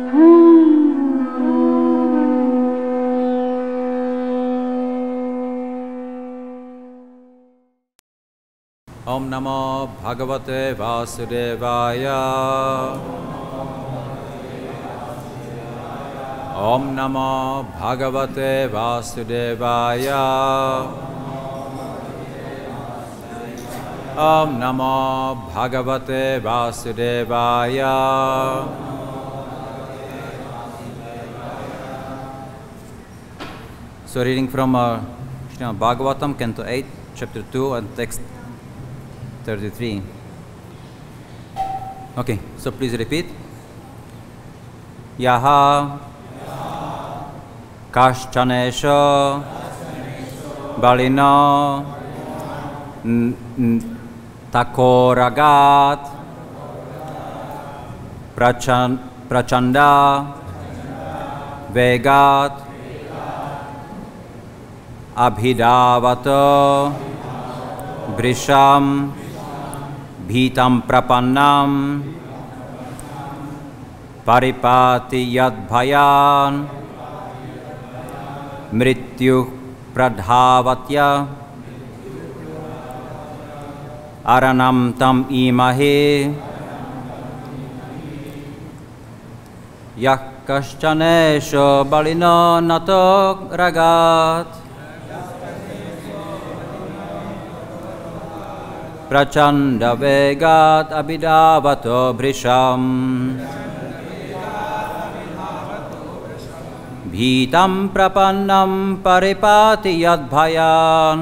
Om Namo Bhagavate Vasudevaya. Om Namo Bhagavate Vasudevaya. Om Namo Bhagavate Vasudevaya. So reading from Srimad Bhagavatam, Canto 8, Chapter 2, and text 33. Okay, so please repeat. Yaha Kashchanesha Balino Takoragat Prachanda Vegat Abhidavato Brisham Bhitam Prapannam Paripati Yadbhayan Mrityu Pradhavatya Aranam Tam Imahe Yakashchanesho Balino Natok Ragat Prachanda Vegat Abhidavato Brisham Bhitam Prapannam Paripati Yadbhayan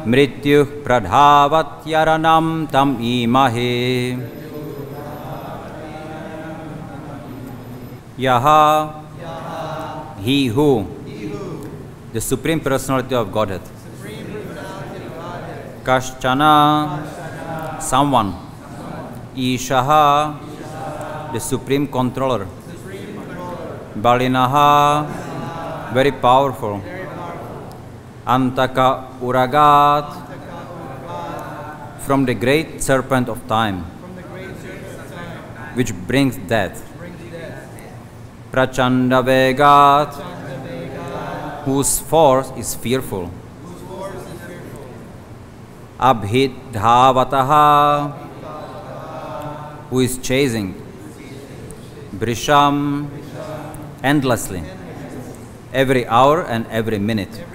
Mrityuh Pradhavatyaranam Tam Imahe Yaha He who, the Supreme Personality of Godhead. Kashchana, someone. Ishaha, the Supreme Controller. Balinaha, very powerful. Antaka Uragat, from the great serpent of time, which brings death. Prachanda Vegat, whose force is fearful. Abhidhavataha, who is chasing. Brisham, endlessly, every hour and every minute.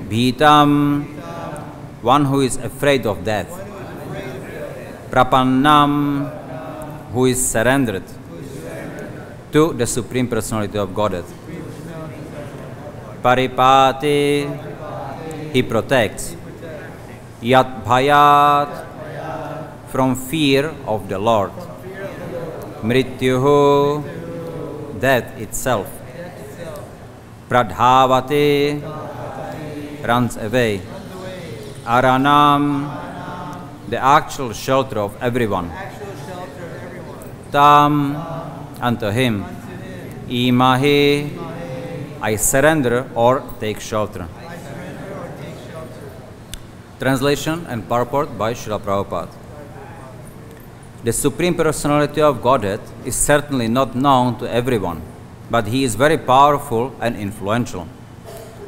Bhitam, one who is afraid of death. Prapannam, who is surrendered to the Supreme Personality of Godhead. Paripati, he protects. Yat bhayat, from fear of the Lord. Mrityuhu, death itself. Pradhavati, runs away. Aranam, the actual shelter of everyone. Tam, unto him. Imahe, I surrender or take shelter. Translation and purport by Srila Prabhupada. The Supreme Personality of Godhead is certainly not known to everyone, but he is very powerful and influential.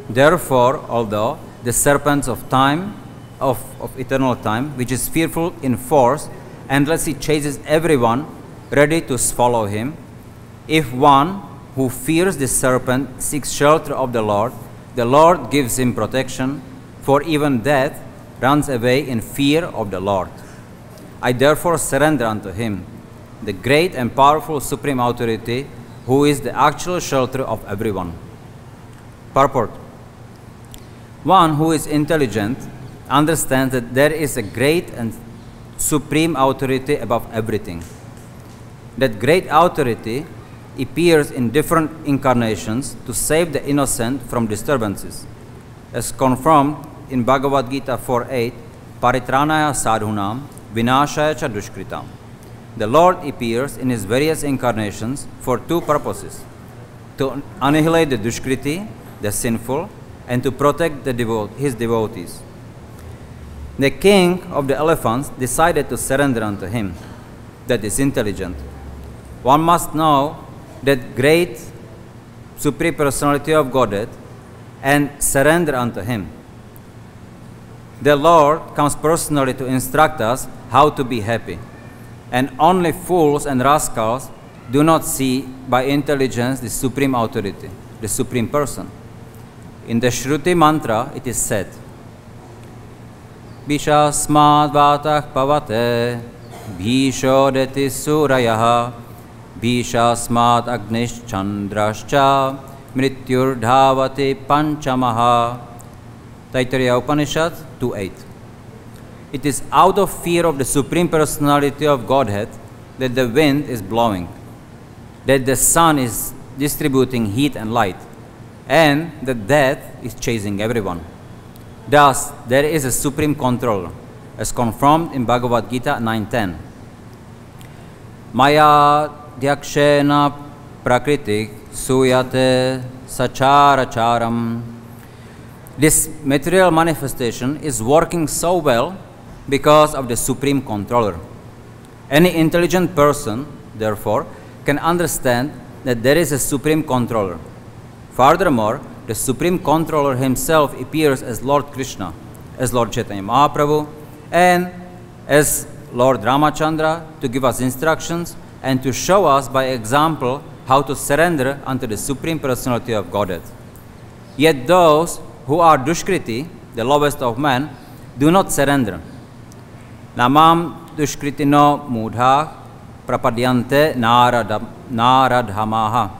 Therefore, although the serpents of time, of eternal time, which is fearful in force, endlessly chases everyone ready to swallow him, if one who fears the serpent seeks shelter of the Lord gives him protection, for even death runs away in fear of the Lord. I therefore surrender unto him, the great and powerful Supreme Authority, who is the actual shelter of everyone. Purport. One who is intelligent understands that there is a great and supreme authority above everything. That great authority appears in different incarnations to save the innocent from disturbances, as confirmed in Bhagavad-Gita 4.8, Paritranaya sadhunam vinashaya cha dushkritam. The Lord appears in his various incarnations for two purposes: to annihilate the dushkriti, the sinful, and to protect his devotees. The king of the elephants decided to surrender unto him. that is intelligent. One must know that great Supreme Personality of Godhead and surrender unto Him. The Lord comes personally to instruct us how to be happy. And only fools and rascals do not see by intelligence the supreme authority, the supreme person. In the Shruti mantra it is said, Bishasmad vatah pavate, Bhishodeti surayaha, Bishasmad agnish chandrascha, Mrityur dhavati panchamaha. Taittiriya Upanishad 2.8. It is out of fear of the Supreme Personality of Godhead that the wind is blowing, that the sun is distributing heat and light, and that death is chasing everyone. Thus, there is a Supreme Controller, as confirmed in Bhagavad-Gita 9.10. Maya dyakshena prakriti suyate sacharacharam. This material manifestation is working so well because of the Supreme Controller. Any intelligent person, therefore, can understand that there is a Supreme Controller. Furthermore, the Supreme Controller himself appears as Lord Krishna, as Lord Chaitanya Mahaprabhu, and as Lord Ramachandra to give us instructions and to show us by example how to surrender unto the Supreme Personality of Godhead. Yet those who are Dushkriti, the lowest of men, do not surrender. Namam dushkritino mudha prapadyante naradhamaha.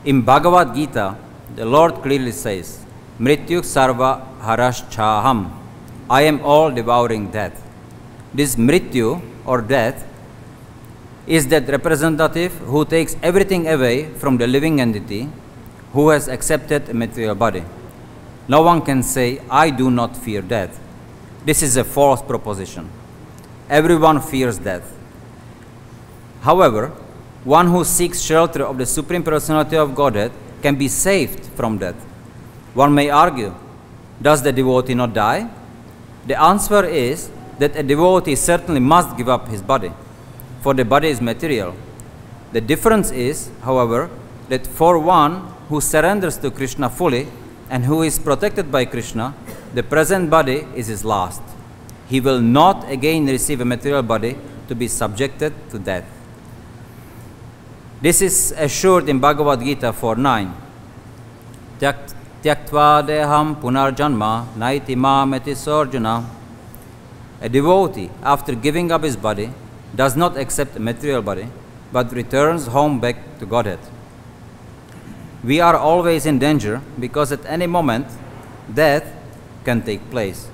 In Bhagavad-Gita, the Lord clearly says, Mrityu sarva haraschaham. I am all devouring death. This Mrityu, or death, is that representative who takes everything away from the living entity who has accepted a material body. No one can say, I do not fear death. This is a false proposition. Everyone fears death. However, one who seeks shelter of the Supreme Personality of Godhead can be saved from death. One may argue, does the devotee not die? The answer is that a devotee certainly must give up his body, for the body is material. The difference is, however, that for one who surrenders to Krishna fully and who is protected by Krishna, the present body is his last. He will not again receive a material body to be subjected to death. This is assured in Bhagavad-Gita 4.9. Tyaktva deham punarjanma naiti mameti sorjuna. A devotee, after giving up his body, does not accept a material body, but returns home back to Godhead. We are always in danger because at any moment death can take place.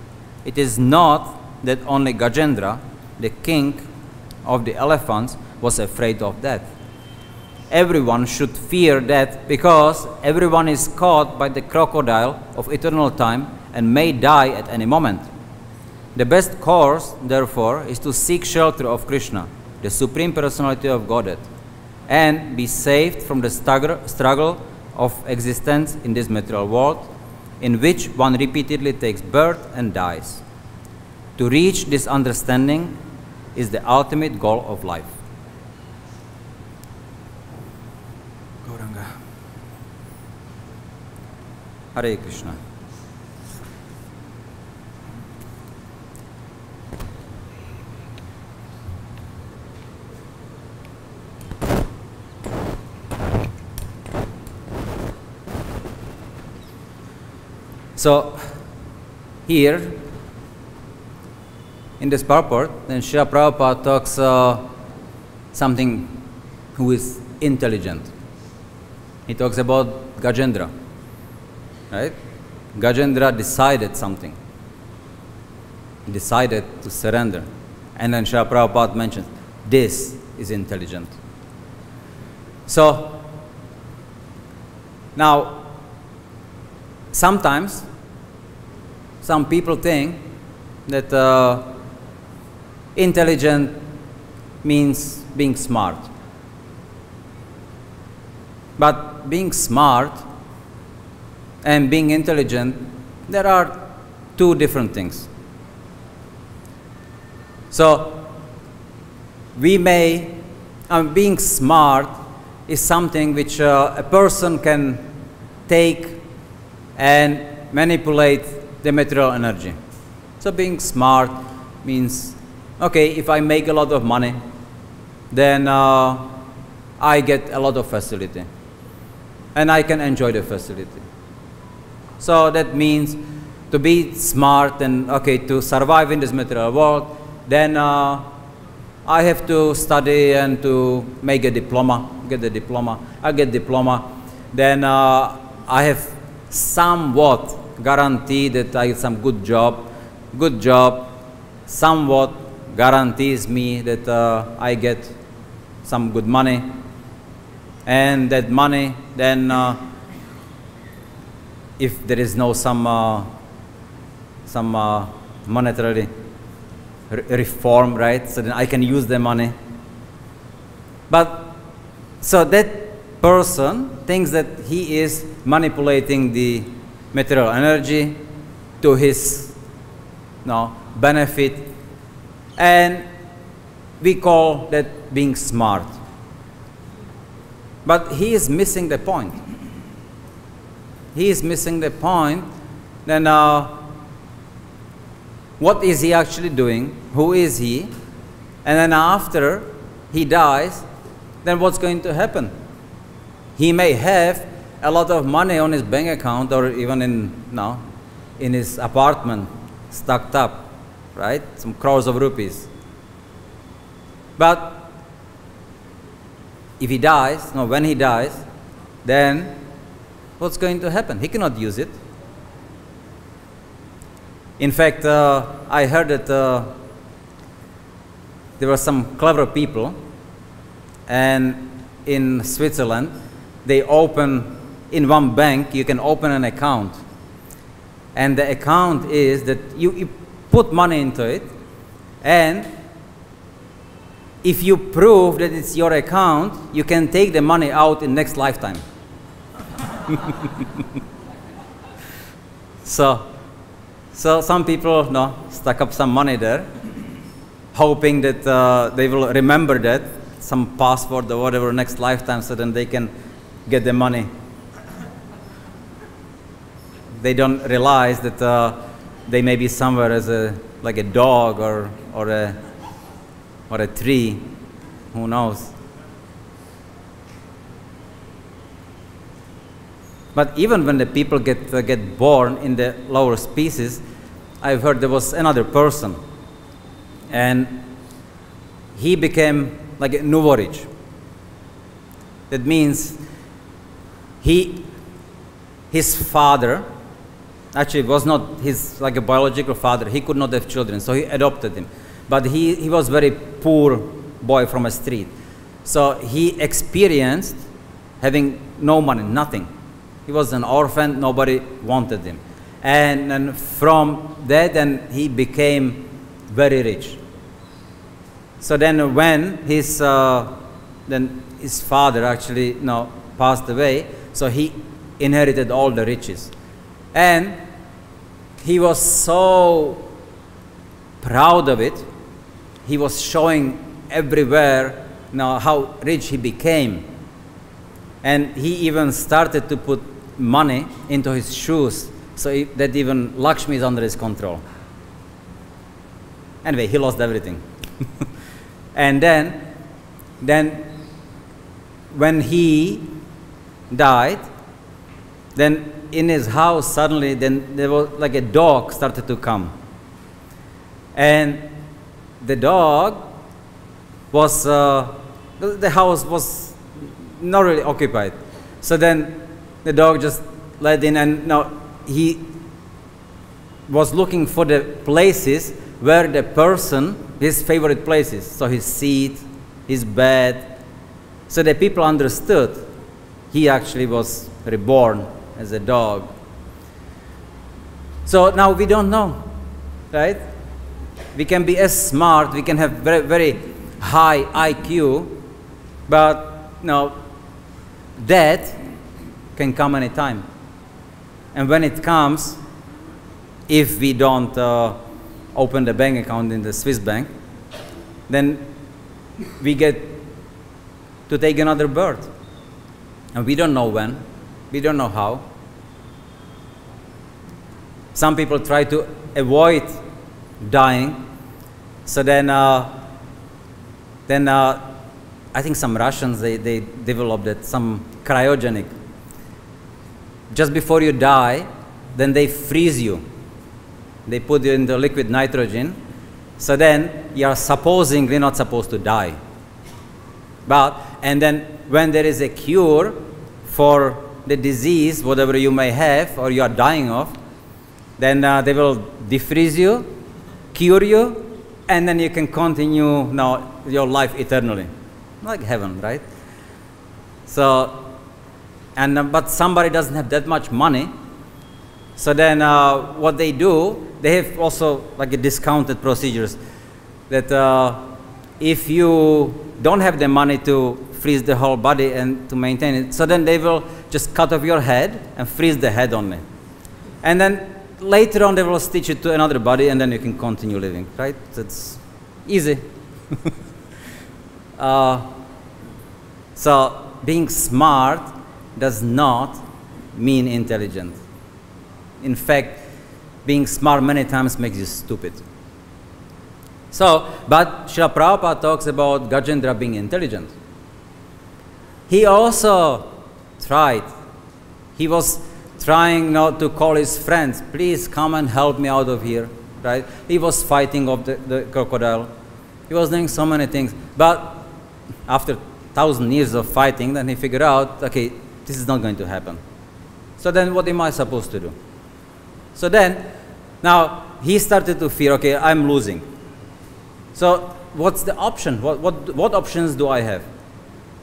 It is not that only Gajendra, the king of the elephants, was afraid of death. Everyone should fear death because everyone is caught by the crocodile of eternal time and may die at any moment. The best course, therefore, is to seek shelter of Krishna, the Supreme Personality of Godhead, and be saved from the struggle of existence in this material world, in which one repeatedly takes birth and dies. To reach this understanding is the ultimate goal of life. Gauranga. Hare Krishna. So, here, in this purport, then Srila Prabhupada talks something who is intelligent. He talks about Gajendra, right? Gajendra decided something. He decided to surrender. And then Srila Prabhupada mentions, this is intelligent. So, now, sometimes, some people think that intelligent means being smart. But being smart and being intelligent, there are two different things. So, we may, being smart is something which a person can take and manipulate the material energy. So being smart means, okay, if I make a lot of money, then I get a lot of facility. And I can enjoy the facility. So that means to be smart and, okay, to survive in this material world, then I have to study and to make a diploma, get the diploma. I get diploma, then I have somewhat guarantee that I get some good job. Good job somewhat guarantees me that I get some good money. And that money, then if there is no some monetary reform, right? So then I can use the money. But so that person thinks that he is manipulating the material energy to his benefit, and we call that being smart. But he is missing the point. He is missing the point. Then what is he actually doing? Who is he? And then after he dies, then what's going to happen? He may have a lot of money on his bank account, or even in his apartment, stocked up, right? Some crores of rupees. But if he dies, when he dies, then what's going to happen? He cannot use it. In fact, I heard that there were some clever people, and in Switzerland, they open, in one bank, you can open an account. And the account is that you put money into it, and if you prove that it's your account, you can take the money out in next lifetime. So some people stuck up some money there, hoping that they will remember that, some password or whatever, next lifetime, so then they can get the money. They don't realize that they may be somewhere as like a dog or a tree, who knows. But even when the people get born in the lower species, I've heard there was another person, and he became like a nouveau-riche. That means his father actually was not his like a biological father. He could not have children, so he adopted him. But he was very poor boy from a street. So he experienced having no money, nothing. He was an orphan, nobody wanted him. And from that, then he became very rich. So then when his father actually passed away, so he inherited all the riches. And he was so proud of it. He was showing everywhere how rich he became. And he even started to put money into his shoes, so that even Lakshmi is under his control. Anyway, he lost everything. And then when he died, then in his house suddenly, then there was like a dog started to come. And the dog was, the house was not really occupied. So then the dog just let in, and now he was looking for the places where the person, his favorite places, so his seat, his bed. So the people understood he actually was reborn as a dog. So now we don't know, right? We can be as smart, we can have very, very high IQ, but death can come anytime. And when it comes, if we don't open the bank account in the Swiss bank, then we get to take another birth. And we don't know when, we don't know how. Some people try to avoid dying. So then I think some Russians, they developed it, some cryogenic. Just before you die, then they freeze you. They put you in the liquid nitrogen. So then you are supposedly not supposed to die. And then when there is a cure for the disease, whatever you may have or you are dying of, then they will defreeze you, cure you, and then you can continue now your life eternally. Like heaven, right? So, but somebody doesn't have that much money. So then what they do, they have also like a discounted procedures that if you don't have the money to freeze the whole body and to maintain it, so then they will just cut off your head and freeze the head only. And then later on they will stitch it to another body and then you can continue living, right? It's easy. So being smart does not mean intelligent. In fact, being smart many times makes you stupid. So, but Srila Prabhupada talks about Gajendra being intelligent. He also tried. He was trying not to call his friends, please come and help me out of here, right? He was fighting off the crocodile. He was doing so many things. But after 1,000 years of fighting, then he figured out, okay, this is not going to happen. So then what am I supposed to do? So then, now he started to fear, okay, I'm losing. So what's the option? What options do I have?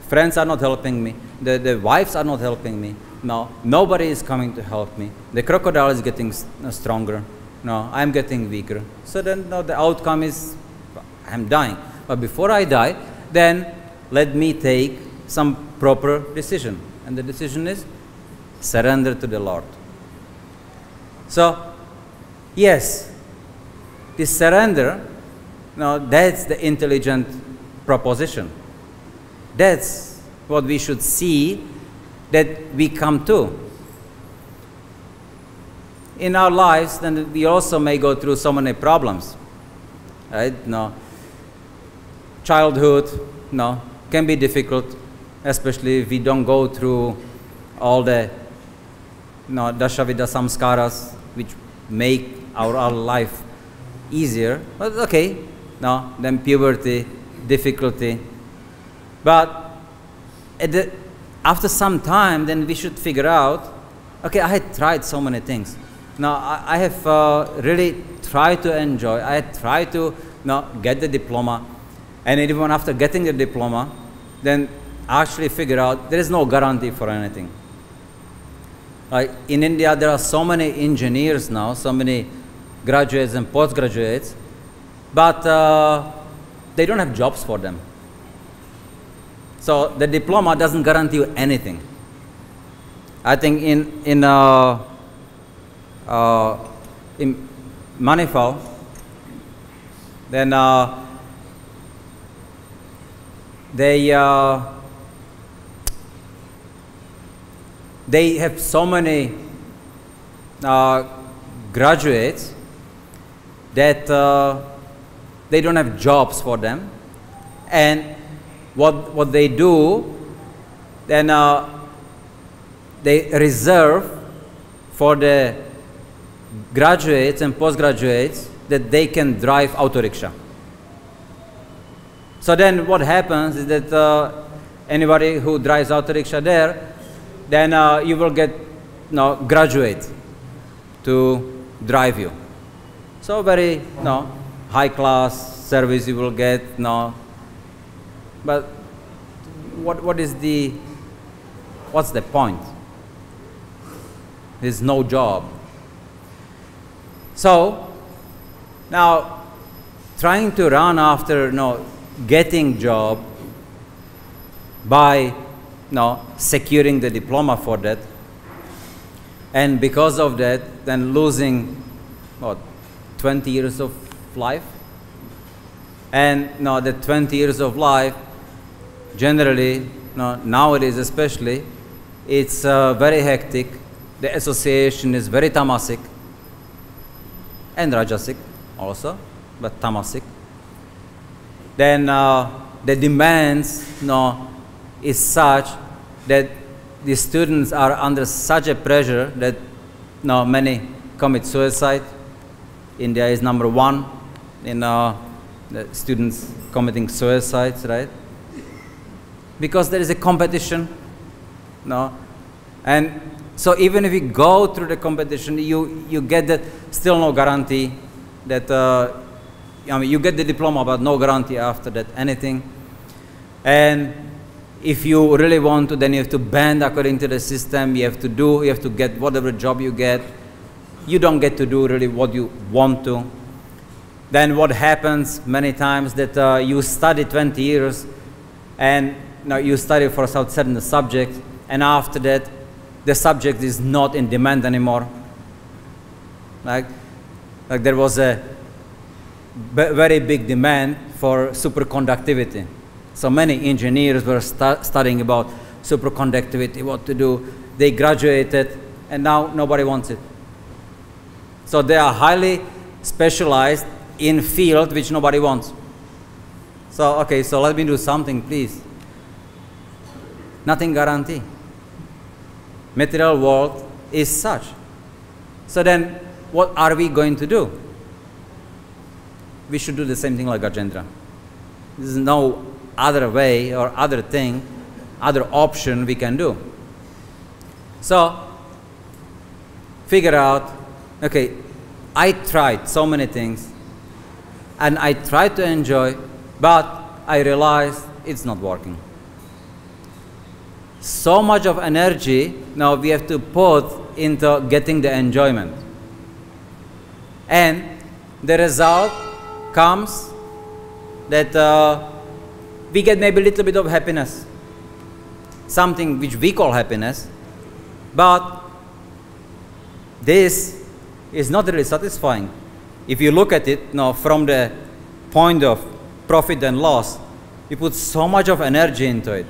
Friends are not helping me. The wives are not helping me. No, nobody is coming to help me. The crocodile is getting stronger. No, I'm getting weaker. So then no, the outcome is I'm dying. But before I die, then let me take some proper decision. And the decision is surrender to the Lord. So, yes, this surrender, that's the intelligent proposition. That's what we should see that we come to. In our lives, then we also may go through so many problems, right? Childhood, can be difficult, especially if we don't go through all the Dashavida samskaras, which make our life easier. But okay, then puberty, difficulty. But after some time, then we should figure out, okay, I had tried so many things. Now, I have really tried to enjoy. I had tried to get the diploma. And even after getting the diploma, then actually figure out there is no guarantee for anything. Like in India, there are so many engineers now, so many graduates and postgraduates, but they don't have jobs for them. So the diploma doesn't guarantee you anything. I think in Manipal, then they have so many graduates that they don't have jobs for them, and what they do, then they reserve for the graduates and postgraduates that they can drive auto rickshaw. So then what happens is that anybody who drives auto rickshaw there, then you will get graduate to drive you. So very high class service you will get. But what's the point? There's no job. So now trying to run after getting job by securing the diploma for that, and because of that then losing 20 years of life, And the 20 years of life, generally, nowadays especially, it's very hectic. The association is very tamasic and rajasic also, but tamasic. Then the demands is such that the students are under such a pressure that many commit suicide. India is number one in the students committing suicides, right? Because there is a competition, and so even if you go through the competition, you get that still no guarantee that you get the diploma, but no guarantee after that anything. And if you really want to, then you have to bend according to the system. You have to get whatever job you get. You don't get to do really what you want to. Then what happens many times that you study 20 years and you study for a certain subject, and after that the subject is not in demand anymore. Like there was a very big demand for superconductivity. So many engineers were studying about superconductivity, what to do. They graduated, and now nobody wants it. So they are highly specialized in field which nobody wants. So, okay, so let me do something, please. Nothing guarantee. Material world is such. So then, what are we going to do? We should do the same thing like Gajendra. There is no other way or other thing, other option we can do. So, figure out, okay, I tried so many things, and I tried to enjoy, but I realized it's not working. So much of energy now we have to put into getting the enjoyment. And the result comes that we get maybe a little bit of happiness, something which we call happiness, but this is not really satisfying. If you look at it from the point of profit and loss, you put so much of energy into it,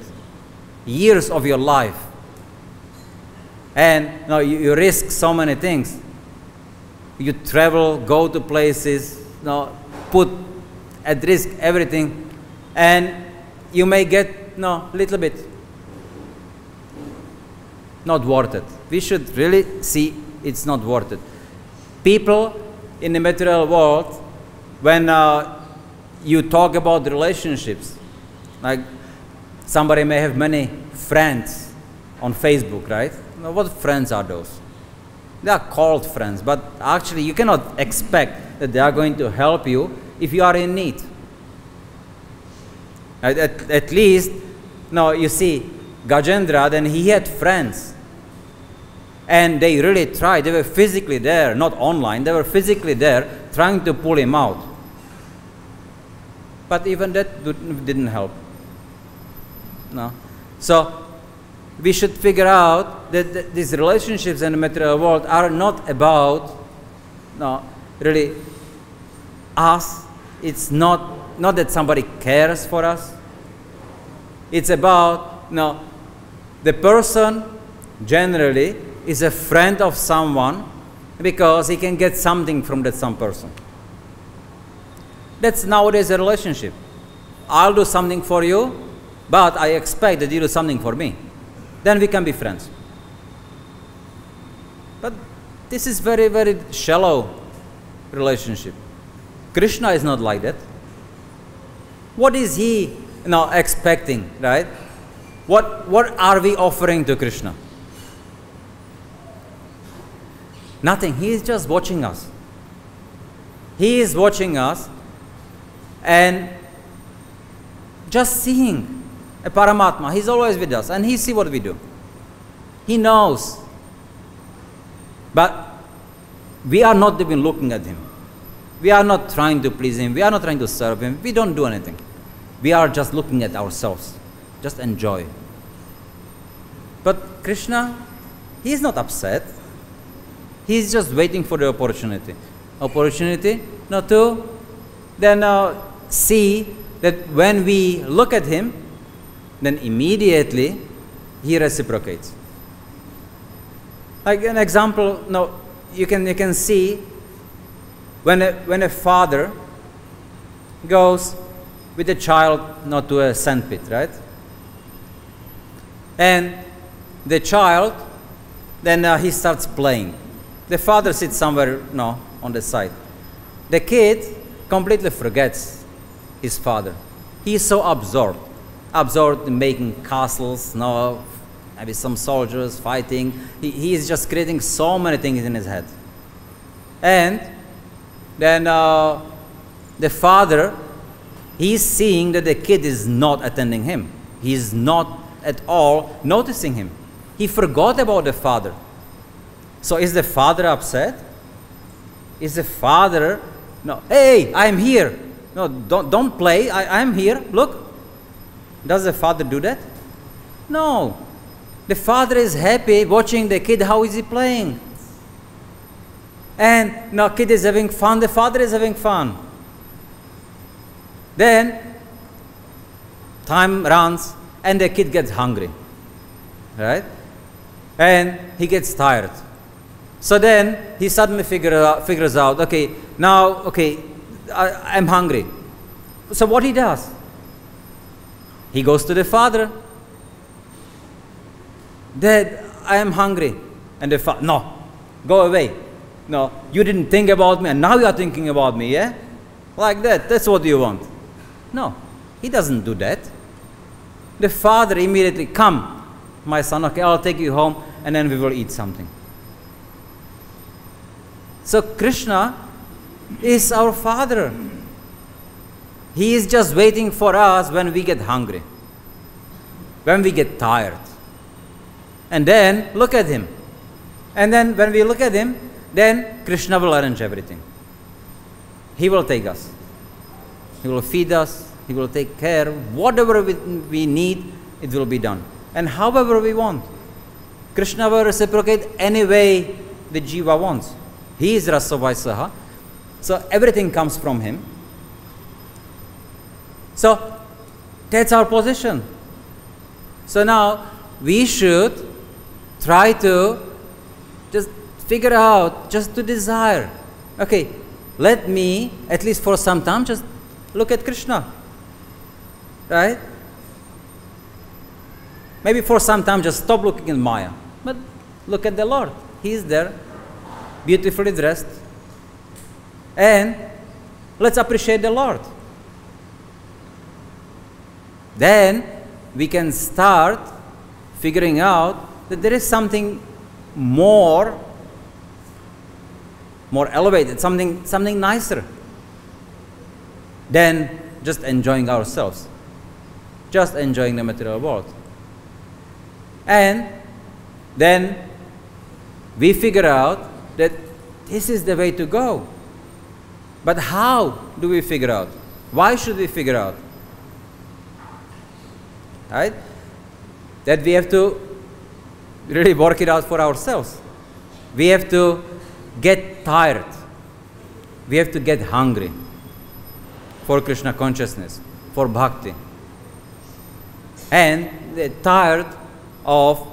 years of your life, and you risk so many things. You travel, go to places, put at risk everything, and you may get little bit not worth it. We should really see it's not worth it. People in the material world, when you talk about relationships, like somebody may have many friends on Facebook, right? What friends are those? They are called friends, but actually you cannot expect that they are going to help you if you are in need. At least, you see, Gajendra, then he had friends. And they really tried. They were physically there, not online. They were physically there trying to pull him out. But even that didn't help. No. So we should figure out that these relationships in the material world are not about really us. It's not that somebody cares for us. It's about the person generally is a friend of someone because he can get something from that some person. That's nowadays a relationship. I'll do something for you, but I expect that you do something for me. Then we can be friends. But this is very, very shallow relationship. Krishna is not like that. What is he expecting, right? What are we offering to Krishna? Nothing. He is just watching us. He is watching us and just seeing a Paramatma. He's always with us and he sees what we do. He knows. But we are not even looking at him. We are not trying to please him. We are not trying to serve him. We don't do anything. We are just looking at ourselves. Just enjoy. But Krishna, he is not upset. He is just waiting for the opportunity. Opportunity, to then see that when we look at him, then immediately he reciprocates. Like an example, no, you can see when a father goes with a child not to a sandpit, right? And the child, then he starts playing. The father sits somewhere, on the side. The kid completely forgets his father. He is so absorbed in making castles, maybe some soldiers fighting. He is just creating so many things in his head. And then the father, he is seeing that the kid is not attending him. He is not at all noticing him. He forgot about the father. So is the father upset? Is the father, hey, I'm here. No, don't play. I'm here. Look. Does the father do that? No. The father is happy watching the kid. How is he playing? And now kid is having fun. The father is having fun. Then time runs and the kid gets hungry, right? And he gets tired. So then he suddenly figures out, I'm hungry. So what he does? He goes to the father. Dad, I am hungry. And the father, no, go away. No, you didn't think about me and now you are thinking about me, yeah? Like that, that's what you want. No, he doesn't do that. The father immediately, come, my son, okay, I'll take you home and then we will eat something. So Krishna is our father. He is just waiting for us when we get hungry, when we get tired. And then look at him. And then when we look at him, then Krishna will arrange everything. He will take us. He will feed us. He will take care. Whatever we need, it will be done. And however we want. Krishna will reciprocate any way the jiva wants. He is Rasa Vaisaha. So everything comes from him. So that's our position. So now we should try to just figure out, just to desire. Okay, let me, at least for some time, just look at Krishna. Right? Maybe for some time just stop looking at Maya. But look at the Lord. He is there, beautifully dressed. And let's appreciate the Lord. Then we can start figuring out that there is something more elevated, something nicer than just enjoying ourselves, just enjoying the material world. And then we figure out that this is the way to go. But how do we figure out? Why should we figure out? Right? That we have to really work it out for ourselves. We have to get tired. We have to get hungry for Krishna consciousness, for bhakti. And they're tired of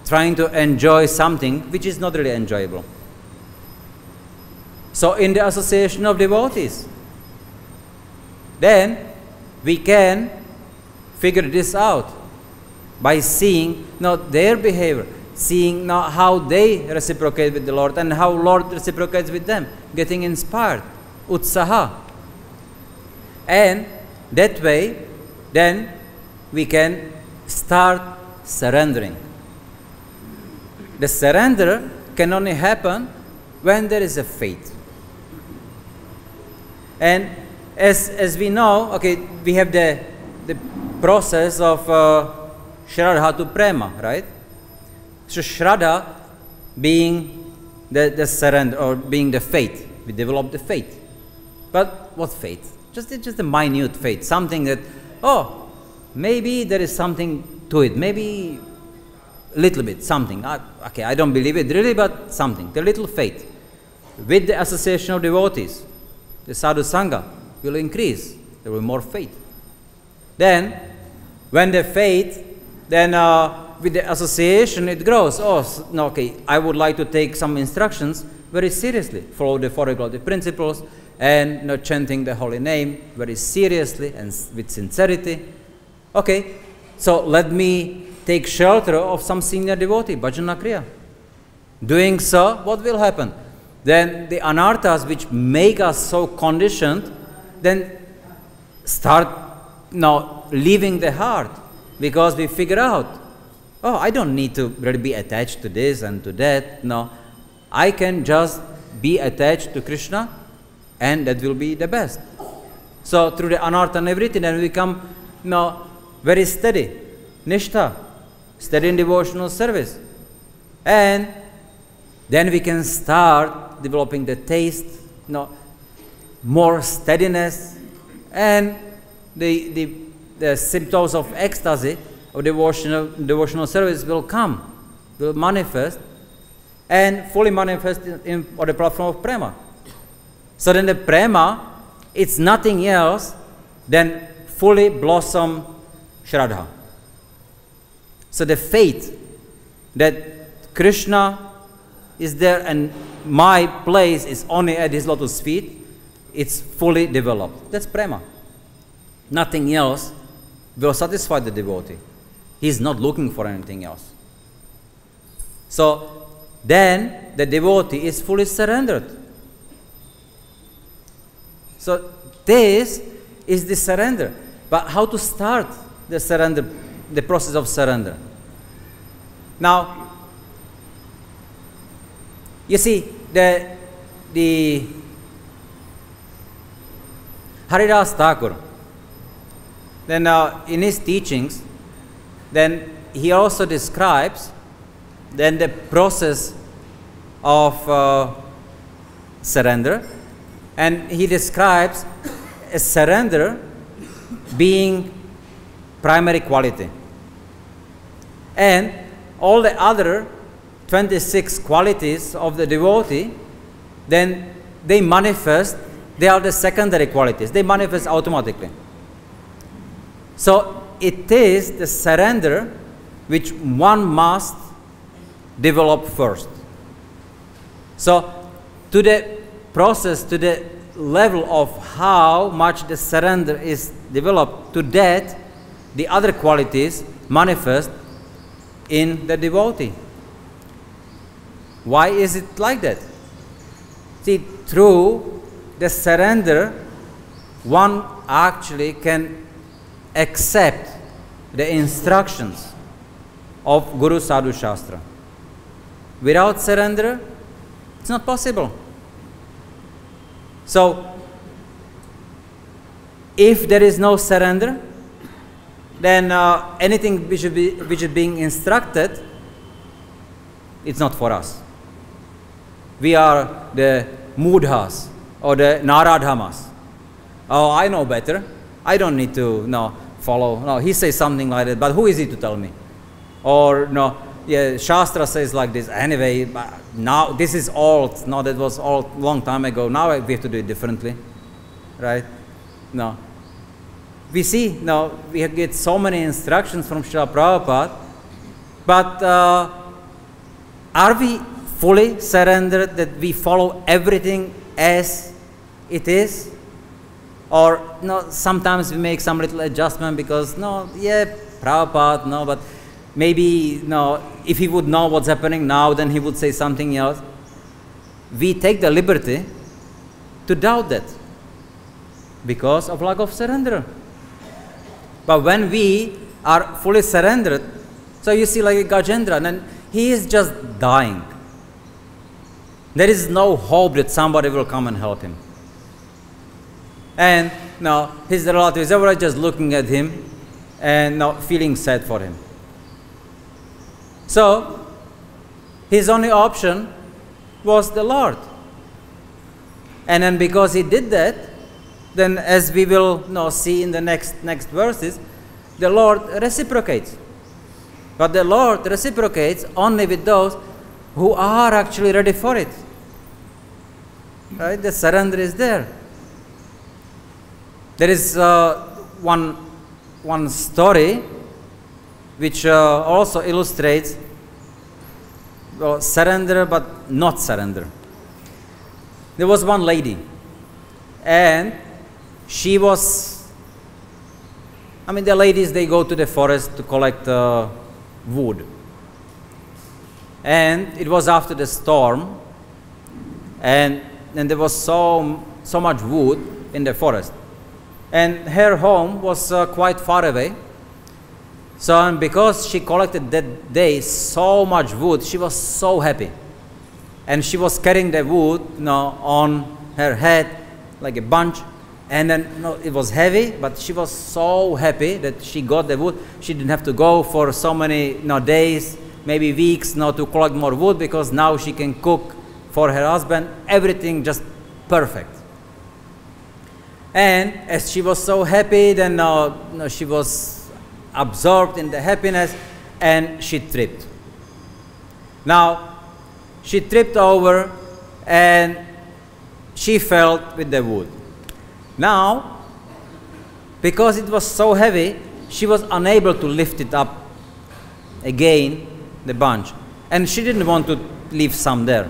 trying to enjoy something which is not really enjoyable. So in the association of devotees, then we can figure this out by seeing their behavior, seeing how they reciprocate with the Lord and how Lord reciprocates with them, getting inspired, utsaha. And that way, then we can start surrendering. The surrender can only happen when there is a faith. And as we know, we have the process of Shraddha to Prema, right? So Shraddha being the surrender, or being the faith. We develop the faith. But what faith? Just a minute faith. Something that, maybe there is something to it. Maybe a little bit, something. I don't believe it really, but something. The little faith. With the association of devotees, the sadhu sangha will increase. There will be more faith. Then, when the faith, then with the association it grows. Oh, no, okay, I would like to take some instructions very seriously. Follow the four regulative principles and chanting the holy name very seriously and with sincerity. Okay, so let me take shelter of some senior devotee, bhajana kriya. Doing so, what will happen? Then the anarthas which make us so conditioned, then start leaving the heart, because we figure out, oh, I don't need to really be attached to this and to that. No, I can just be attached to Krishna, and that will be the best. So through the anartha and everything, then we become very steady, nishtha, steady in devotional service, and then we can start developing the taste, more steadiness, and the symptoms of ecstasy of devotional service will manifest, and fully manifest on the platform of prema. So then the prema, it's nothing else than fully blossom Shraddha. So the faith that Krishna is there and my place is only at his lotus feet, it's fully developed. That's prema. Nothing else will satisfy the devotee. He's not looking for anything else. So then the devotee is fully surrendered. So this is the surrender. But how to start the surrender, the process of surrender? Now, you see, the Haridas Thakur, then in his teachings, then he also describes then the process of surrender, and he describes a surrender being primary quality, and all the other 26 qualities of the devotee, then they manifest, they are the secondary qualities, they manifest automatically. So it is the surrender which one must develop first. So to the process, to the level of how much the surrender is developed, to that the other qualities manifest in the devotee. Why is it like that? See, through the surrender, one actually can accept the instructions of Guru Sadhu Shastra. Without surrender, it's not possible. So, if there is no surrender, then anything which is being instructed, it's not for us. We are the mudhas or the naradhamas. Oh, I know better. I don't need to follow. No, he says something like that, but who is he to tell me? Or no, yeah, Shastra says like this. Anyway, now this is old. No, that was old long time ago. Now we have to do it differently, right? No. We see, we get so many instructions from Srila Prabhupada, but are we fully surrendered that we follow everything as it is? Or sometimes we make some little adjustment because Prabhupada, but maybe if he would know what's happening now, then he would say something else. We take the liberty to doubt that because of lack of surrender. But when we are fully surrendered, so you see like Gajendra, and he is just dying. There is no hope that somebody will come and help him. And now his relatives are just looking at him and now feeling sad for him. So his only option was the Lord. And then because he did that, then as we will see in the next verses, the Lord reciprocates. But the Lord reciprocates only with those who are actually ready for it. Right? The surrender is there. There is one story which also illustrates surrender but not surrender. There was one lady, and she was, the ladies, they go to the forest to collect wood. And it was after the storm, and there was so much wood in the forest. And her home was quite far away. So, and because she collected that day so much wood, she was so happy. And she was carrying the wood on her head like a bunch. And then it was heavy, but she was so happy that she got the wood. She didn't have to go for so many days, maybe weeks, to collect more wood, because now she can cook for her husband. Everything just perfect. And as she was so happy, then she was absorbed in the happiness, and she tripped. Now, she tripped over, and she fell with the wood. Now, because it was so heavy, she was unable to lift it up again, the bunch. And she didn't want to leave some there.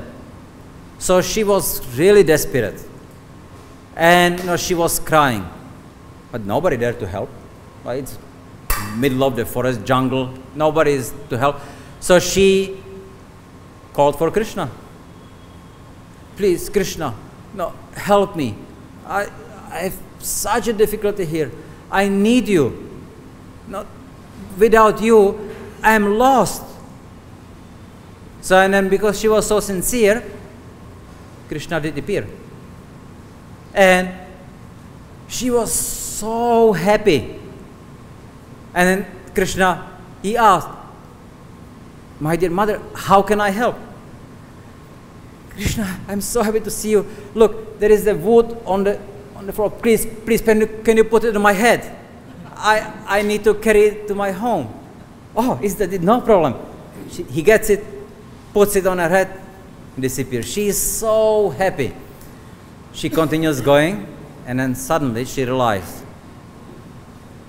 So she was really desperate. And she was crying. But nobody there to help. Right? It's middle of the forest, jungle. Nobody is to help. So she called for Krishna. Please, Krishna, help me. I have such a difficulty here. I need you. Without you, I am lost. So, and then because she was so sincere, Krishna did appear. And she was so happy. And then Krishna, he asked, my dear mother, how can I help? Krishna, I'm so happy to see you. Look, there is the wood on the floor. Please, can you put it on my head? I need to carry it to my home. Oh, is that it? No problem. He gets it, puts it on her head, disappears. She is so happy. She continues going, and then suddenly she realized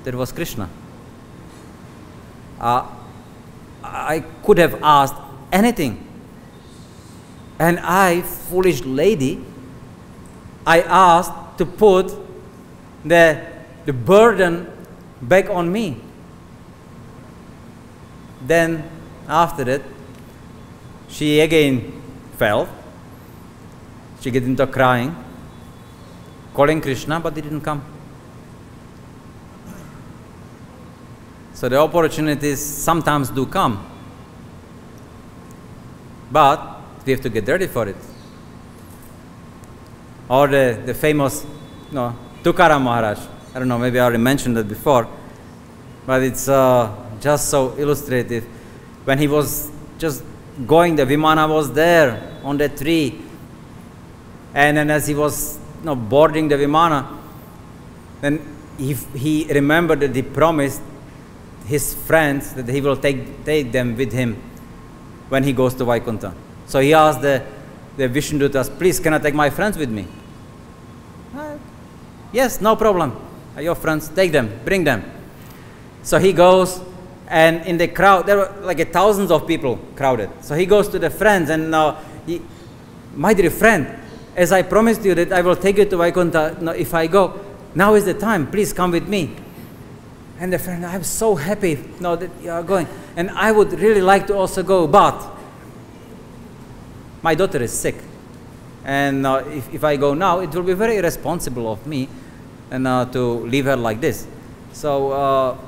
that it was Krishna. I could have asked anything. And I, foolish lady, I asked to put the burden back on me. Then, after that, she again fell. She got into crying, calling Krishna, but he didn't come. So the opportunities sometimes do come, but we have to get ready for it. Or the famous Tukaram Maharaj. I don't know, maybe I already mentioned that before, but it's just so illustrative. When he was just going, the Vimana was there on the tree. And then as he was boarding the Vimana, then he remembered that he promised his friends that he will take them with him when he goes to Vaikuntha. So he asked the Vishnudutas, please, can I take my friends with me? Yes, no problem. Your friends, take them, bring them. So he goes, and in the crowd, there were like thousands of people crowded. So he goes to the friends, and my dear friend, as I promised you that I will take you to Vaikuntha, if I go, now is the time, please come with me. And the friend, I'm so happy that you are going. And I would really like to also go, but my daughter is sick. And if I go now, it will be very irresponsible of me and to leave her like this. So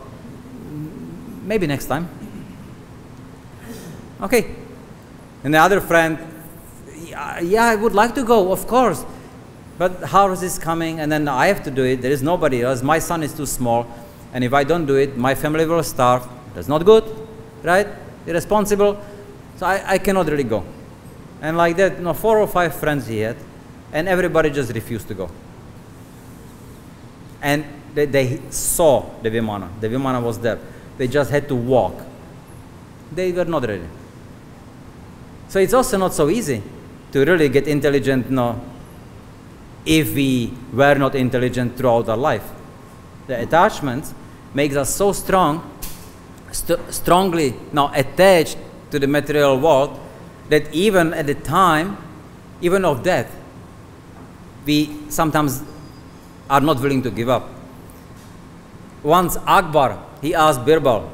maybe next time. Okay. And the other friend, yeah, I would like to go, of course. But how is this coming? And then I have to do it. There is nobody else. My son is too small. And if I don't do it, my family will starve. That's not good, right? Irresponsible. So I cannot really go. And like that, 4 or 5 friends he had, and everybody just refused to go. And they saw the Vimana. The Vimana was there. They just had to walk. They were not ready. So it's also not so easy to really get intelligent, if we were not intelligent throughout our life. The attachments makes us so strongly now attached to the material world, that even at the time, even of death, we sometimes are not willing to give up. Once Akbar, he asked Birbal,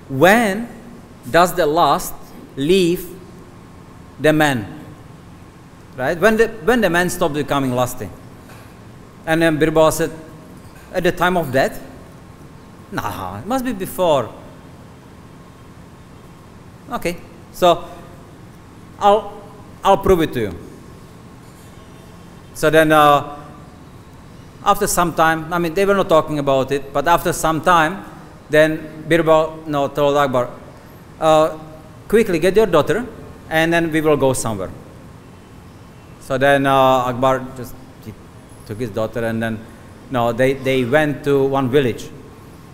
when does the lust leave the man? Right? When the man stopped becoming lusty? And then Birbal said, at the time of death? Nah, it must be before. Okay, so I'll prove it to you. So then after some time, I mean, they were not talking about it, but after some time, then Birbal told Akbar, quickly get your daughter, and then we will go somewhere. So then Akbar just took his daughter, and then they went to one village.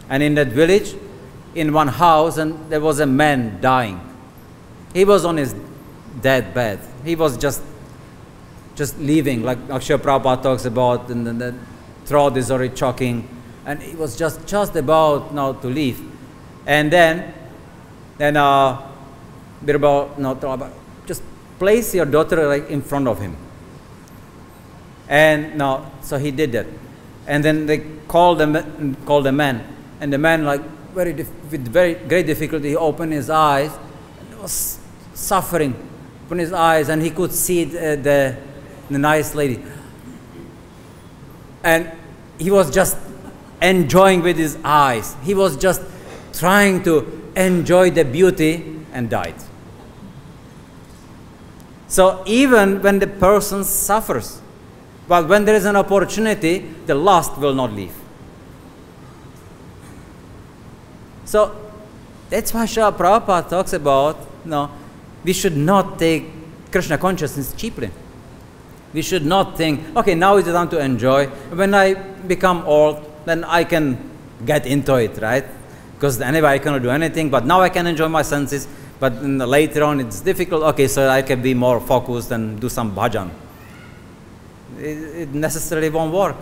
And in that village, in one house, and there was a man dying. He was on his dead bed. He was just leaving, like Akshay Prabhupada talks about, and then the throat is already choking, and he was just about now to leave. And then Birbal told him, just place your daughter like in front of him. And so he did that. And then they called the man, and the man, like with very great difficulty, he opened his eyes, and he was suffering. Opened his eyes, and he could see the nice lady, and he was just enjoying with his eyes. He was just trying to enjoy the beauty, and died. So even when the person suffers, but when there is an opportunity, the lust will not leave. So that's why Srila Prabhupada talks about, we should not take Krishna consciousness cheaply. We should not think, okay, now is the time to enjoy. When I become old, then I can get into it, right? Because anyway, I cannot do anything, but now I can enjoy my senses. But later on, it's difficult. Okay, so I can be more focused and do some bhajan. It necessarily won't work.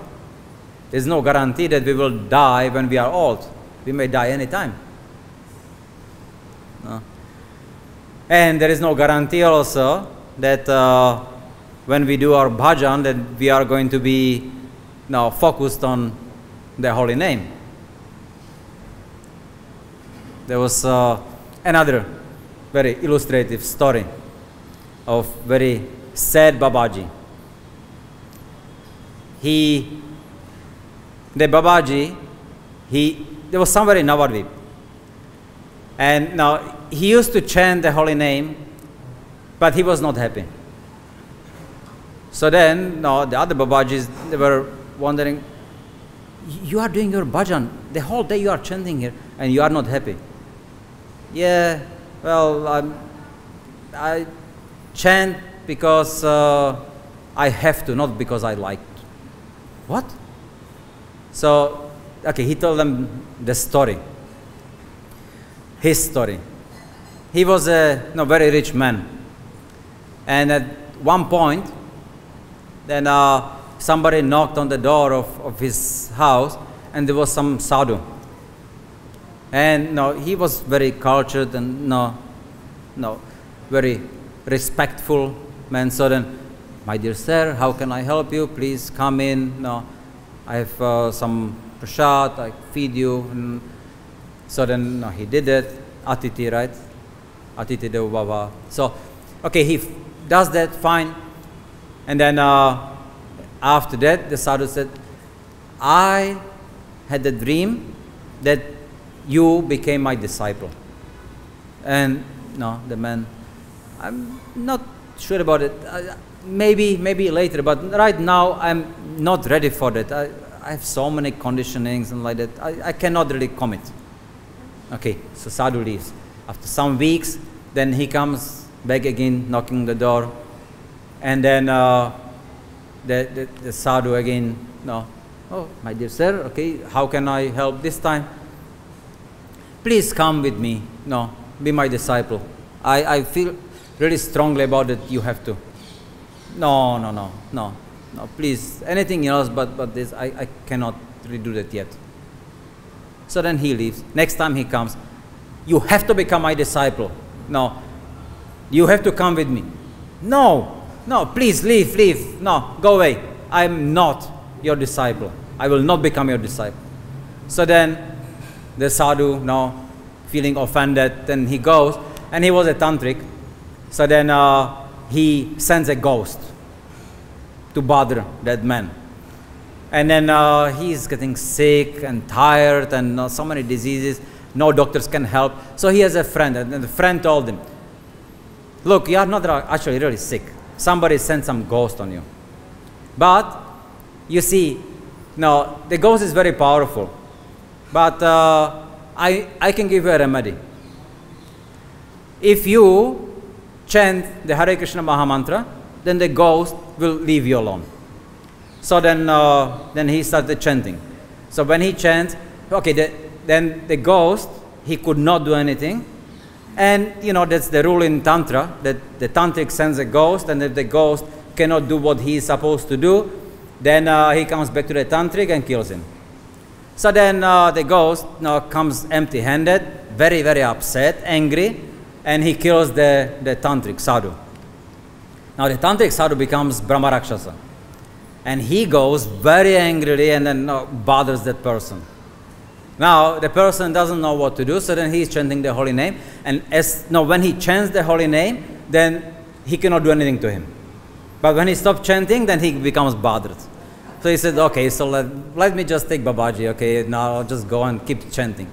There's no guarantee that we will die when we are old. We may die anytime. No. And there is no guarantee also that when we do our bhajan, that we are going to be focused on the holy name. There was another very illustrative story of very sad Babaji. The Babaji, there was somewhere in Navadvip, and now he used to chant the holy name, but he was not happy. So then, the other Babajis, they were wondering, you are doing your bhajan, the whole day you are chanting here, and you are not happy. Yeah, well, I chant because I have to, not because I like to. What? So, okay, he told them the story. His story. He was a very rich man. And at one point, then somebody knocked on the door of his house, and there was some sadhu. And he was very cultured and very respectful man. So then, my dear sir, how can I help you? Please come in. I have some prasad, I feed you. And so then he did it. Atiti, right? Atiti Dev Baba. So, okay, he does that, fine. And then after that, the sadhu said, I had a dream that you became my disciple. And the man, I'm not sure about it. Maybe later, but right now I'm not ready for that. I have so many conditionings and like that. I cannot really commit. Okay, so sadhu leaves. After some weeks, then he comes back again, knocking the door, and then the sadhu again. Oh, my dear sir, okay, how can I help this time? Please come with me. Be my disciple. I feel really strongly about it. You have to. No. No, please, anything else but this, I cannot really do that yet. So then he leaves. Next time he comes, you have to become my disciple. No, you have to come with me. No, please leave. No, go away. I'm not your disciple. I will not become your disciple. So then the sadhu, now feeling offended, then he goes, and he was a tantric. So then he sends a ghost to bother that man. And then he's getting sick and tired and so many diseases. No doctors can help. So he has a friend, and the friend told him, look, you are not actually really sick. Somebody sent some ghost on you. But, you see, no, the ghost is very powerful. But I can give you a remedy. If you chant the Hare Krishna Mahamantra, then the ghost will leave you alone. So then he started chanting. So when he chants, okay, then the ghost, he could not do anything. And, you know, that's the rule in Tantra, that the Tantric sends a ghost, and if the ghost cannot do what he is supposed to do, then he comes back to the Tantric and kills him. So then the ghost comes empty-handed, very, very upset, angry, and he kills the Tantric sadhu. Now the Tantric sadhu becomes Brahma Rakshasa. And he goes very angrily and then bothers that person. Now the person doesn't know what to do, so then he's chanting the holy name. And when he chants the holy name, then he cannot do anything to him. But when he stops chanting, then he becomes bothered. So he said, okay, so let me just take Babaji, okay, now I'll just go and keep chanting.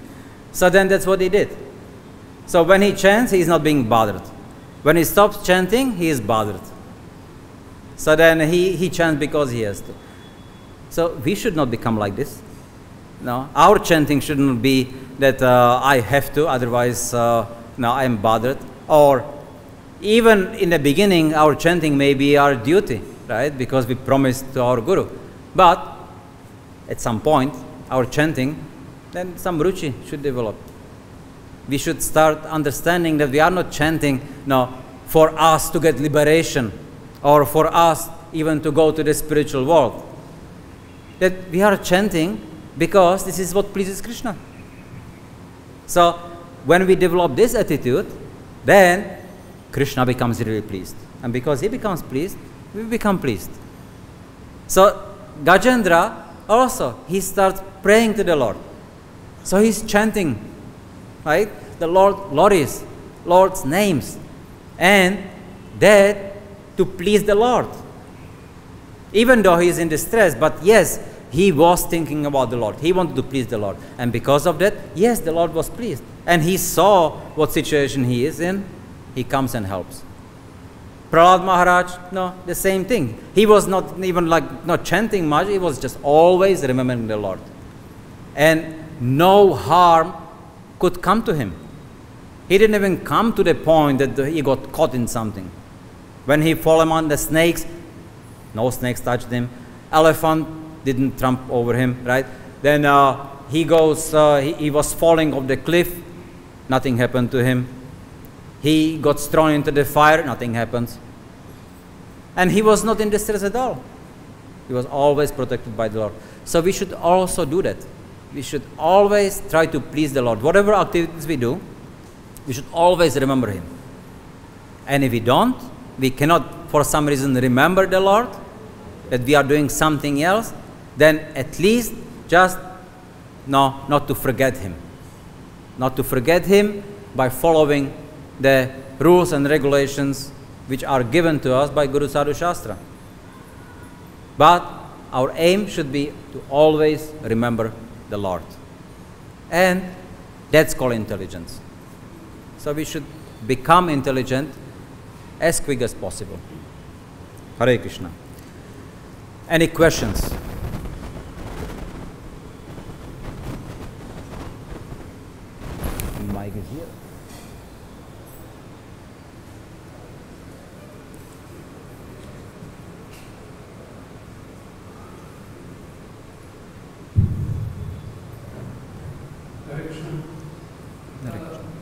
So then that's what he did. So when he chants, he is not being bothered. When he stops chanting, he is bothered. So then he chants because he has to. So we should not become like this. No, our chanting shouldn't be that I have to, otherwise now I am bothered. Or even in the beginning, our chanting may be our duty, right? Because we promised to our Guru. But at some point, our chanting, then some ruchi should develop. We should start understanding that we are not chanting for us to get liberation, or for us even to go to the spiritual world. That we are chanting because this is what pleases Krishna. So when we develop this attitude, then Krishna becomes really pleased. And because he becomes pleased, we become pleased. So Gajendra also, he starts praying to the Lord. So he's chanting, right? The Lord's names. And that to please the Lord. Even though he is in distress, but yes, he was thinking about the Lord. He wanted to please the Lord. And because of that, yes, the Lord was pleased. And he saw what situation he is in. He comes and helps. Prahlad Maharaj, the same thing. He was not even not chanting much. He was just always remembering the Lord. And no harm could come to him. He didn't even come to the point that he got caught in something. When he fell among the snakes, no snakes touched him. Elephant didn't tramp over him, right? Then he was falling off the cliff. Nothing happened to him. He got thrown into the fire. Nothing happens. And he was not in distress at all. He was always protected by the Lord. So we should also do that. We should always try to please the Lord. Whatever activities we do, we should always remember Him. And if we don't, we cannot for some reason remember the Lord, that we are doing something else, then at least just not to forget Him. Not to forget Him by following the rules and regulations which are given to us by Guru Sadhu Shastra. But our aim should be to always remember the Lord. And that's called intelligence. So we should become intelligent as quick as possible. Hare Krishna. Any questions? Mic is here.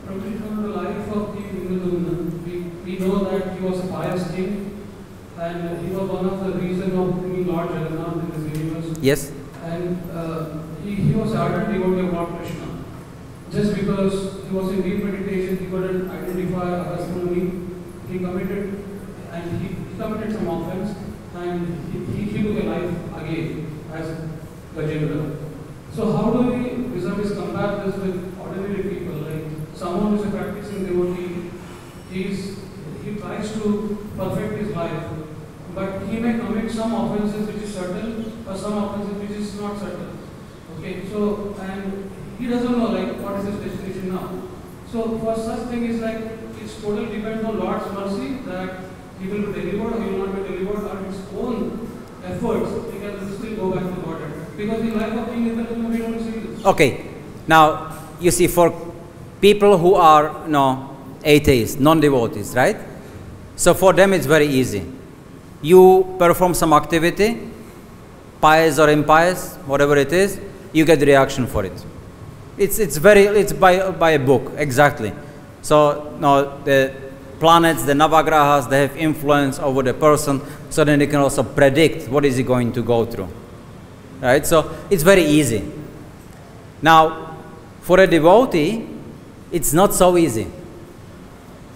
From the life of the Vrindavan, we know that he was a pious king, and he was one of the reasons of bringing Yes? And he was ardent devotee of Lord Krishna. Just because he was in deep meditation, he couldn't identify a husband need. He committed some offense, and he took a life again as Gajendra. So how do we vis-a-vis compare this with ordinary people? Like someone who is a practicing devotee, he tries to perfect his life, but he may commit some offenses which is subtle or some offenses which is not subtle. Okay, so and he doesn't know like what is his destination now. So for such thing is like it's totally depends on Lord's mercy that he will be delivered or he will not be delivered, or his own efforts he can still go back to God. Because the life of King Nityananda we don't see this. Okay, now you see, for people who are atheists, non-devotees, right? So for them it's very easy. You perform some activity, pious or impious, whatever it is, you get reaction for it. It's by a book, exactly. So the planets, the navagrahas, they have influence over the person, so then they can also predict what is he going to go through. Right? So it's very easy. Now, for a devotee, it's not so easy.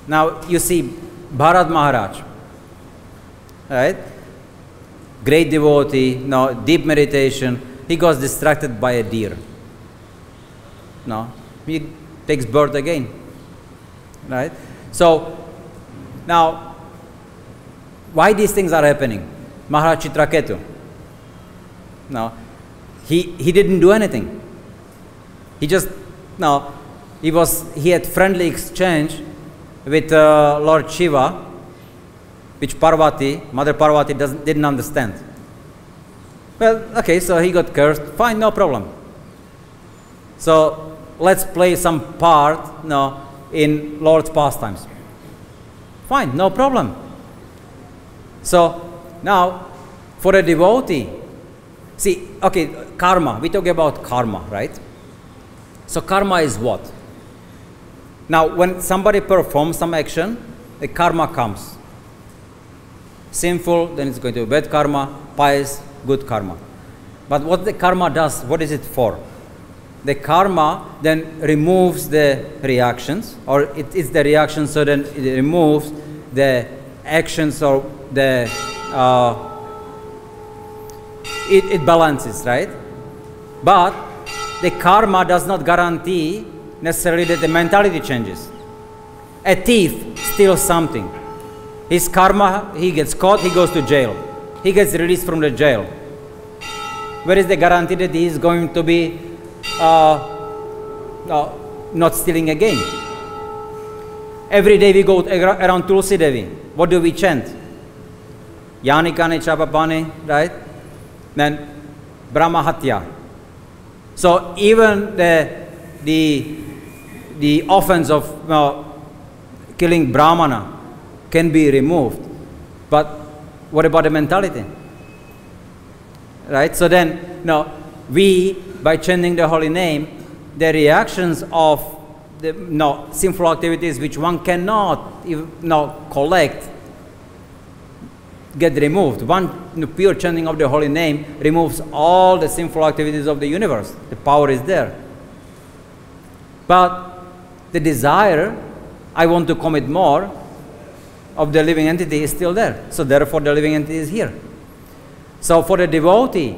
Now, you see Bharat Maharaj, right? Great devotee, deep meditation, he got distracted by a deer. He takes birth again. Right? So, now, why these things are happening? Maharaj Chitraketu. Now, he didn't do anything. He just, he had friendly exchange with Lord Shiva, which Mother Parvati didn't understand. Well, okay, so he got cursed. Fine, no problem. So let's play some part in Lord's pastimes. Fine, no problem. So now, for a devotee, see, okay, karma, we talk about karma, right? So karma is what? Now, when somebody performs some action, the karma comes. Sinful, then it's going to be bad karma, pious, good karma. But what the karma does, what is it for? The karma then removes the reactions, or it's the reaction, so then it removes the actions, or the it balances, right? But the karma does not guarantee necessarily that the mentality changes. A thief steals something. His karma, he gets caught, he goes to jail. He gets released from the jail. Where is the guarantee that he is going to be not stealing again? Every day we go around Tulsi Devi. What do we chant? Yani Kane Chapapani, right? Then Brahma Hatya. So even the offense of killing Brahmana can be removed. But what about the mentality? Right? So then, we, by chanting the holy name, the reactions of the sinful activities which one cannot collect get removed. One pure chanting of the holy name removes all the sinful activities of the universe. The power is there. But the desire, I want to commit more, of the living entity is still there. So therefore the living entity is here. So for the devotee,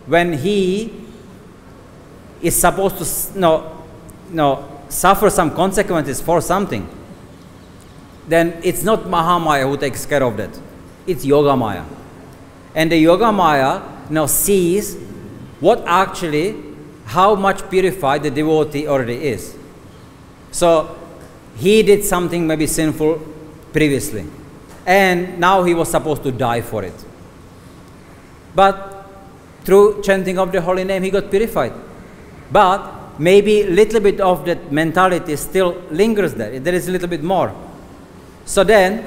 when he is supposed to suffer some consequences for something, then it's not Mahamaya who takes care of that. It's Yoga Maya. And the Yoga Maya sees how much purified the devotee already is. So he did something maybe sinful previously, and now he was supposed to die for it. But through chanting of the holy name, he got purified. But maybe a little bit of that mentality still lingers there. There is a little bit more. So then,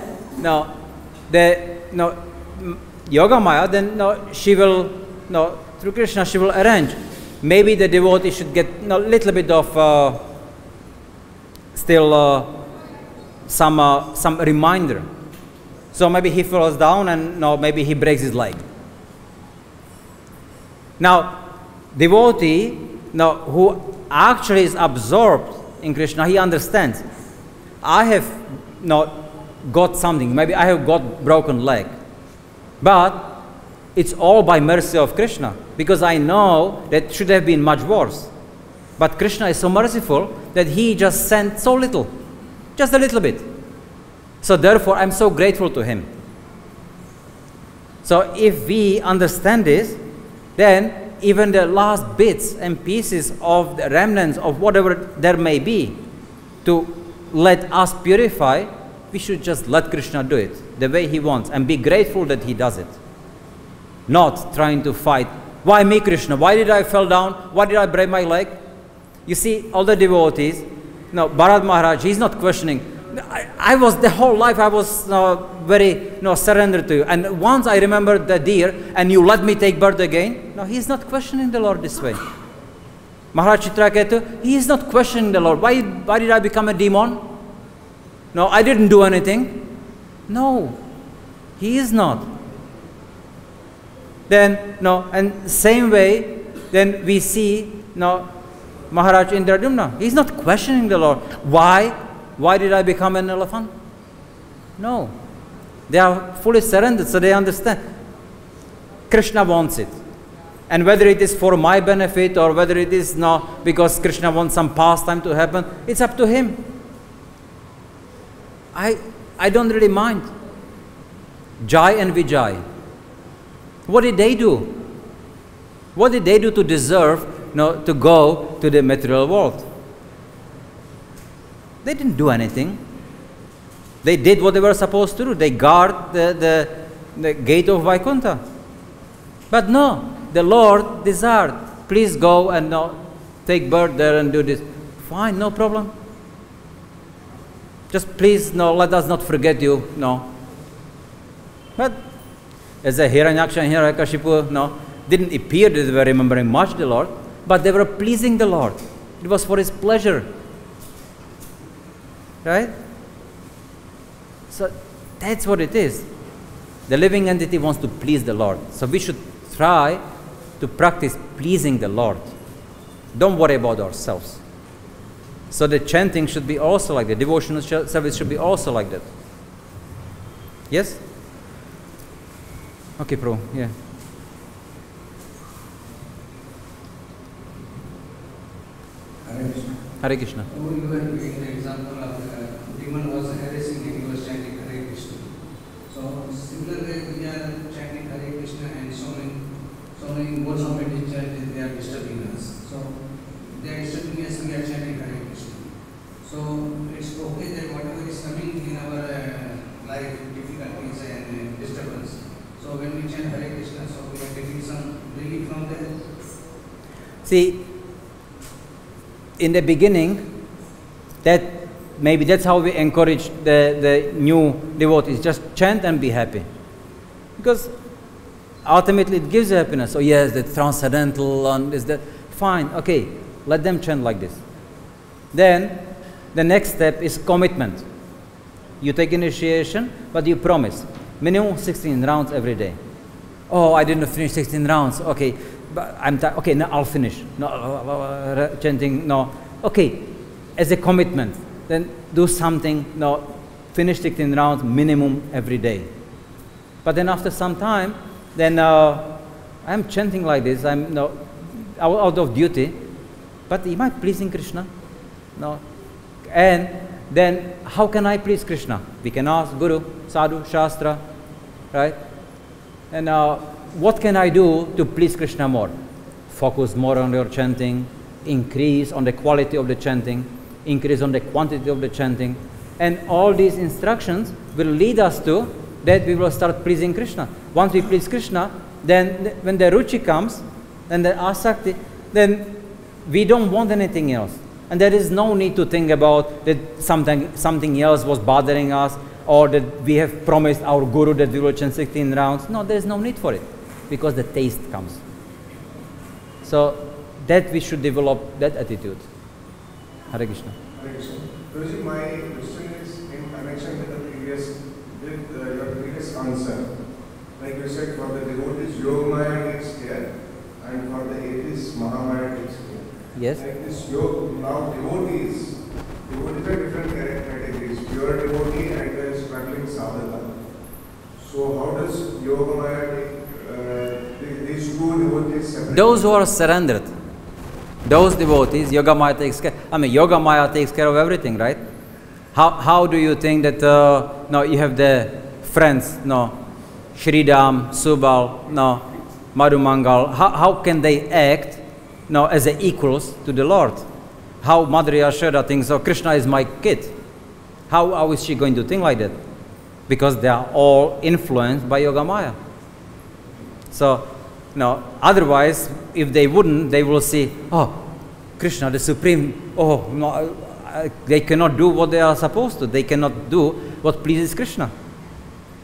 Yoga Maya, then she will, through Krishna, she will arrange. Maybe the devotee should get a little bit of still some reminder. So maybe he falls down and maybe he breaks his leg. Now, devotee, now, who actually is absorbed in Krishna, he understands. I have not got something. Maybe I have got broken leg. But it's all by mercy of Krishna. Because I know that should have been much worse. But Krishna is so merciful that he just sent so little. Just a little bit. So therefore, I'm so grateful to him. So if we understand this, then even the last bits and pieces of the remnants of whatever there may be to let us purify, we should just let Krishna do it the way he wants and be grateful that he does it. Not trying to fight. Why me, Krishna? Why did I fall down? Why did I break my leg? You see, all the devotees, Bharat Maharaj, he's not questioning. I was, the whole life I was very surrendered to you. And once I remembered the deer and you let me take birth again. No, he's not questioning the Lord this way. Maharaj Chitraketu, he is not questioning the Lord. Why did I become a demon? No, I didn't do anything. No, he is not. Then, and same way, then we see, Maharaj Indradumna, he's not questioning the Lord. Why did I become an elephant? No. They are fully surrendered, so they understand. Krishna wants it. And whether it is for my benefit or whether it is not because Krishna wants some pastime to happen, it's up to him. I don't really mind. Jai and Vijay. What did they do? What did they do to deserve to go to the material world? They didn't do anything. They did what they were supposed to do. They guard the gate of Vaikuntha. But no, the Lord desired, please go and take birth there and do this. Fine, no problem. Just please, let us not forget you. No. But as a Hiranyaksha and Hiranyakashipu, didn't appear that they were remembering much the Lord, but they were pleasing the Lord. It was for his pleasure. Right? So that's what it is. The living entity wants to please the Lord. So we should try to practice pleasing the Lord. Don't worry about ourselves. So the chanting should be also like that. Devotional service should be also like that. Yes? Okay, Prabhu. Yeah. Hare Krishna. You were giving the example of the demon was harassing him, he was chanting Hare Krishna. So similarly, we are chanting Hare Krishna and so many more somebody chant, they are disturbing us. So they are disturbing us, we are chanting Hare Krishna. So it's okay that whatever is coming in our life, difficulties and disturbance. So when we chant Hare Krishna, so we are getting some relief from there. See, in the beginning, maybe that's how we encourage the new devotees. Just chant and be happy. Because ultimately it gives you happiness. Oh yes, the transcendental and is that fine, okay, let them chant like this. Then the next step is commitment. You take initiation, but you promise. Minimum 16 rounds every day. Oh, I didn't finish 16 rounds. Okay. But okay, now I'll finish. No, chanting, no. Okay, as a commitment, then do something, finish 16 rounds minimum every day. But then after some time, then I'm chanting like this, I'm out of duty, but am I pleasing Krishna? No. And then how can I please Krishna? We can ask Guru, Sadhu, Shastra, right? And what can I do to please Krishna more? Focus more on your chanting, increase on the quality of the chanting, increase on the quantity of the chanting, and all these instructions will lead us to that we will start pleasing Krishna. Once we please Krishna, then when the ruchi comes, and the asakti, then we don't want anything else. And there is no need to think about that something else was bothering us, or that we have promised our Guru that we will chant 16 rounds. No, there is no need for it, because the taste comes. So that we should develop that attitude. Hare Krishna. Hare Krishna. Guruji, my question is in connection with your previous answer. Like you said, for the devotees, Yogamaya is here, and for the atheists, Mahamaya takes care. Yes. Like this yoga, now devotees are different categories, pure devotee and then struggling sadhaka. So how does Yogamaya take these two devotees separate? Those who are surrendered, those devotees, Yogamaya takes care. I mean, Yogamaya takes care of everything, right? How do you think that no, you have the friends, no, Shridam, Subal, no, Madhumangal, how can they act, no, as equals to the Lord? How Mother Yashoda thinks, oh, Krishna is my kid. How is she going to think like that? Because they are all influenced by Yogamaya. So, no, otherwise, if they wouldn't, they will see, oh, Krishna, the Supreme, oh, no, they cannot do what they are supposed to. They cannot do what pleases Krishna.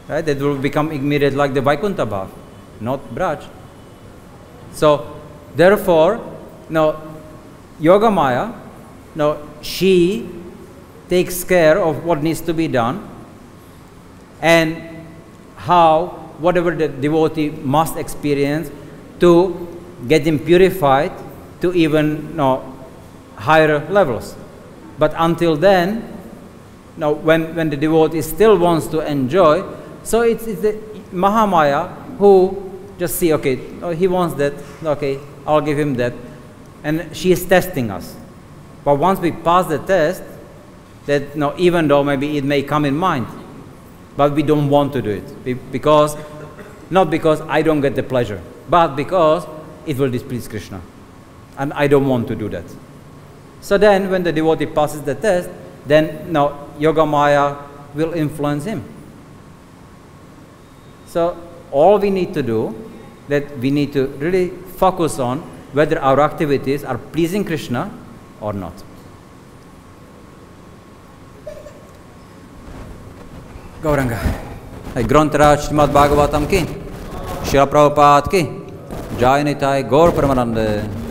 Right? That will become immediate like the Vaikuntha Bhav, not Braj. So, therefore, now, Yogamaya, now, she takes care of what needs to be done and how, whatever the devotee must experience to get him purified to even higher levels. But until then, when the devotee still wants to enjoy, so it's the Mahamaya who just see, okay, he wants that, okay, I'll give him that. And she is testing us. But once we pass the test, that even though maybe it may come in mind, but we don't want to do it. Because, not because I don't get the pleasure, but because it will displease Krishna. And I don't want to do that. So then when the devotee passes the test, then Yogamaya will influence him. So all we need to do, that we need to really focus on whether our activities are pleasing Krishna or not. Gauranga. Grantharaj Srimad Bhagavatam ki, Srila Prabhupada ki, Jai Nitai Gaur Pramanande.